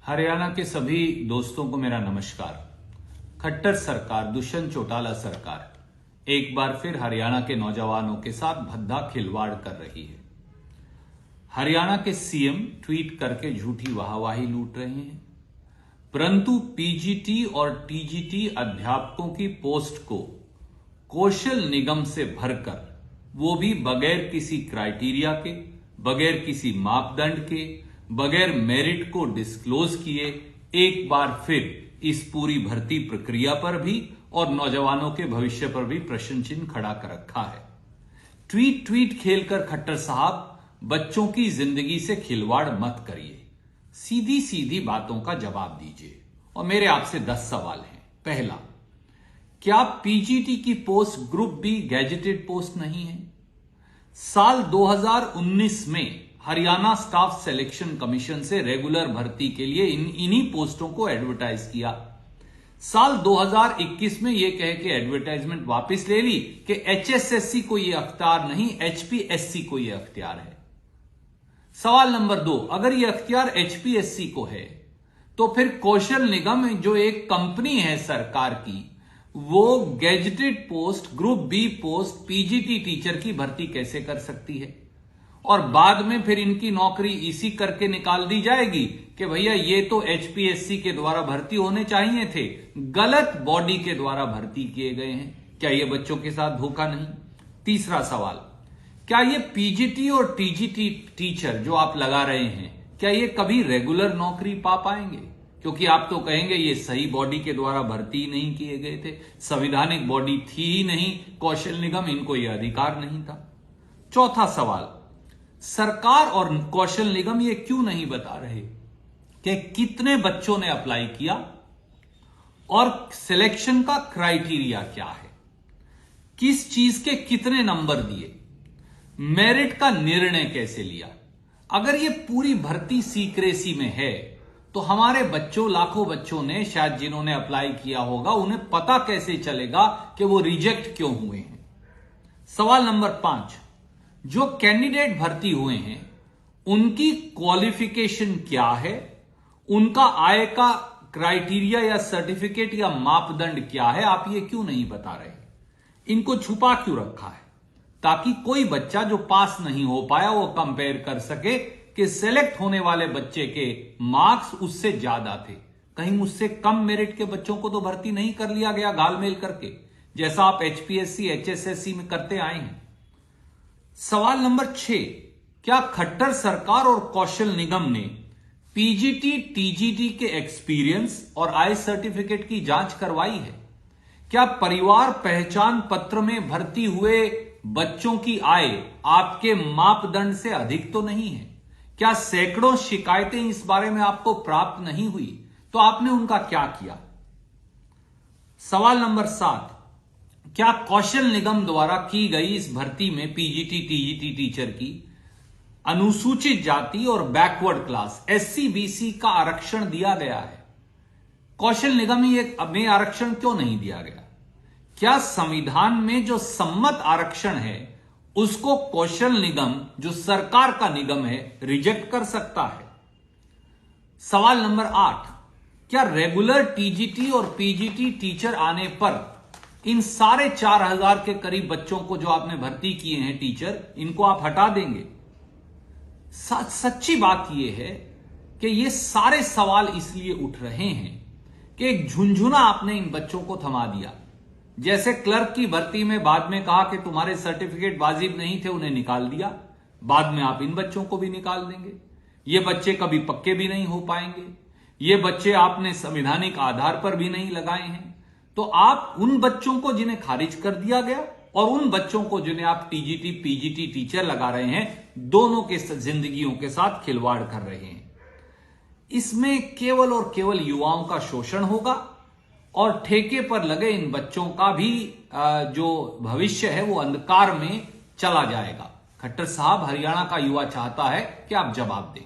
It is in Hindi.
हरियाणा के सभी दोस्तों को मेरा नमस्कार। खट्टर सरकार, दुष्यंत चौटाला सरकार एक बार फिर हरियाणा के नौजवानों के साथ भद्दा खिलवाड़ कर रही है। हरियाणा के सीएम ट्वीट करके झूठी वाहवाही लूट रहे हैं, परंतु पीजीटी और टीजीटी अध्यापकों की पोस्ट को कौशल निगम से भरकर, वो भी बगैर किसी क्राइटेरिया के, बगैर किसी मापदंड के, बगैर मेरिट को डिस्क्लोज किए, एक बार फिर इस पूरी भर्ती प्रक्रिया पर भी और नौजवानों के भविष्य पर भी प्रश्न चिन्ह खड़ा कर रखा है। ट्वीट खेलकर खट्टर साहब बच्चों की जिंदगी से खिलवाड़ मत करिए, सीधी सीधी बातों का जवाब दीजिए। और मेरे आपसे 10 सवाल हैं। पहला, क्या पीजीटी की post group B gazetted post नहीं है? साल 2019 में हरियाणा स्टाफ सिलेक्शन कमीशन से रेगुलर भर्ती के लिए इन्हीं पोस्टों को एडवर्टाइज किया। साल 2021 में यह कह के एडवर्टाइजमेंट वापस ले ली कि एचएसएससी को यह अख्तियार नहीं, एचपीएससी को यह अख्तियार है। सवाल नंबर 2, अगर यह अख्तियार एचपीएससी को है तो फिर कौशल निगम जो एक कंपनी है सरकार की, वो gazetted post group B post PGT teacher की भर्ती कैसे कर सकती है? और बाद में फिर इनकी नौकरी इसी करके निकाल दी जाएगी कि भैया ये तो एचपीएससी के द्वारा भर्ती होने चाहिए थे, गलत बॉडी के द्वारा भर्ती किए गए हैं। क्या ये बच्चों के साथ धोखा नहीं? तीसरा सवाल, क्या ये पीजीटी और टीजीटी टीचर जो आप लगा रहे हैं, क्या ये कभी रेगुलर नौकरी पा पाएंगे? क्योंकि आप तो कहेंगे ये सही बॉडी के द्वारा भर्ती नहीं किए गए थे, संवैधानिक बॉडी थी ही नहीं, कौशल निगम, इनको यह अधिकार नहीं था। चौथा सवाल, सरकार और कौशल निगम ये क्यों नहीं बता रहे कि कितने बच्चों ने अप्लाई किया और सिलेक्शन का क्राइटेरिया क्या है, किस चीज के कितने नंबर दिए, मेरिट का निर्णय कैसे लिया? अगर ये पूरी भर्ती सीक्रेसी में है तो हमारे बच्चों, लाखों बच्चों ने शायद जिन्होंने अप्लाई किया होगा, उन्हें पता कैसे चलेगा कि वो रिजेक्ट क्यों हुए हैं? सवाल नंबर 5, जो कैंडिडेट भर्ती हुए हैं उनकी क्वालिफिकेशन क्या है, उनका आय का क्राइटेरिया या सर्टिफिकेट या मापदंड क्या है, आप ये क्यों नहीं बता रहे? इनको छुपा क्यों रखा है? ताकि कोई बच्चा जो पास नहीं हो पाया वो कंपेयर कर सके कि सिलेक्ट होने वाले बच्चे के मार्क्स उससे ज्यादा थे, कहीं उससे कम मेरिट के बच्चों को तो भर्ती नहीं कर लिया गया घालमेल करके, जैसा आप एचपीएससी एचएसएससी में करते आए हैं। सवाल नंबर 6, क्या खट्टर सरकार और कौशल निगम ने पीजीटी टीजीटी के एक्सपीरियंस और आय सर्टिफिकेट की जांच करवाई है? क्या परिवार पहचान पत्र में भर्ती हुए बच्चों की आय आपके मापदंड से अधिक तो नहीं है? क्या सैकड़ों शिकायतें इस बारे में आपको प्राप्त नहीं हुई तो आपने उनका क्या किया? सवाल नंबर 7, क्या कौशल निगम द्वारा की गई इस भर्ती में पीजीटी टीजीटी टीचर की अनुसूचित जाति और बैकवर्ड क्लास एससी बीसी का आरक्षण दिया गया है? कौशल निगम में आरक्षण क्यों नहीं दिया गया? क्या संविधान में जो सम्मत आरक्षण है उसको कौशल निगम, जो सरकार का निगम है, रिजेक्ट कर सकता है? सवाल नंबर 8, क्या रेगुलर टीजीटी और पीजीटी टीचर आने पर इन सारे 4000 के करीब बच्चों को जो आपने भर्ती किए हैं टीचर, इनको आप हटा देंगे? सच्ची बात यह है कि ये सारे सवाल इसलिए उठ रहे हैं कि एक झुंझुना आपने इन बच्चों को थमा दिया। जैसे क्लर्क की भर्ती में बाद में कहा कि तुम्हारे सर्टिफिकेट वाजिब नहीं थे, उन्हें निकाल दिया, बाद में आप इन बच्चों को भी निकाल देंगे। ये बच्चे कभी पक्के भी नहीं हो पाएंगे, ये बच्चे आपने संवैधानिक आधार पर भी नहीं लगाए हैं। तो आप उन बच्चों को जिन्हें खारिज कर दिया गया और उन बच्चों को जिन्हें आप टीजीटी पीजीटी टीचर लगा रहे हैं, दोनों के जिंदगियों के साथ खिलवाड़ कर रहे हैं। इसमें केवल और केवल युवाओं का शोषण होगा और ठेके पर लगे इन बच्चों का भी जो भविष्य है वो अंधकार में चला जाएगा। खट्टर साहब, हरियाणा का युवा चाहता है कि आप जवाब दें।